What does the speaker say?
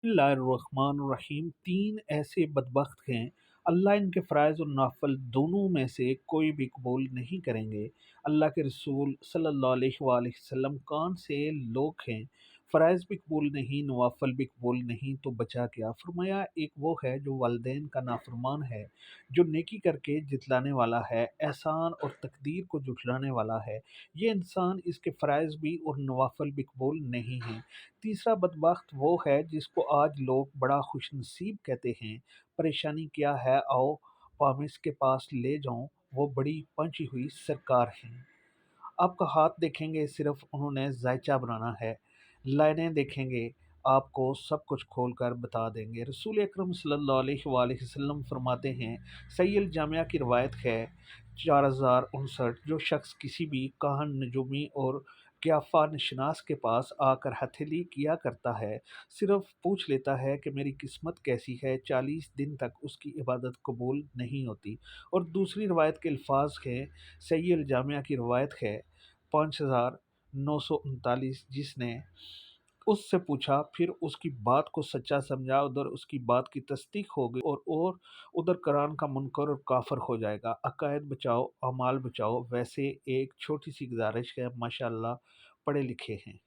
बिस्मिल्लाहिर्रहमानिर्रहीम। तीन ऐसे बदबख्त हैं, अल्लाह इनके फ़राइज़ और नवाफ़िल दोनों में से कोई भी कबूल नहीं करेंगे। अल्लाह के रसूल सल्लल्लाहु अलैहि वसल्लम कौन से लोग हैं, फ़राइज़ भी कबूल नहीं, नवाफ़िल भी कबूल नहीं, तो बचा क्या? फरमाया, एक वो है जो वालिदैन का नाफरमान है, जो नेकी करके जितलाने वाला है, एहसान और तकदीर को झुठलाने वाला है। ये इंसान इसके फ़राइज़ भी और नवाफ़िल भी कबूल नहीं हैं। तीसरा बदबख्त वो है जिसको आज लोग बड़ा खुशनसीब कहते हैं। परेशानी क्या है, आओ पामिस के पास ले जाऊं, वो बड़ी पंची हुई सरकार हैं। आपका हाथ देखेंगे सिर्फ उन्होंने जायचा बनाना है, लाइनें देखेंगे आपको सब कुछ खोल कर बता देंगे। रसूल अकरम सल्लल्लाहु अलैहि वसल्लम फरमाते हैं, सही अल जामिया की रवायत है 4059, जो शख्स किसी भी काहन नजूमी और क्याफा नशनास के पास आकर हथेली किया करता है, सिर्फ पूछ लेता है कि मेरी किस्मत कैसी है, 40 दिन तक उसकी इबादत कबूल नहीं होती। और दूसरी रवायत के अल्फाज हैं, सही अल जामिया की रवायत है 5939, जिसने उससे पूछा, फिर उसकी बात को सच्चा समझा, उधर उसकी बात की तस्दीक हो गई और उधर कुरान का मुनकर और काफिर हो जाएगा। अकायद बचाओ, अमाल बचाओ। वैसे एक छोटी सी गुजारिश है, माशाअल्लाह पढ़े लिखे हैं।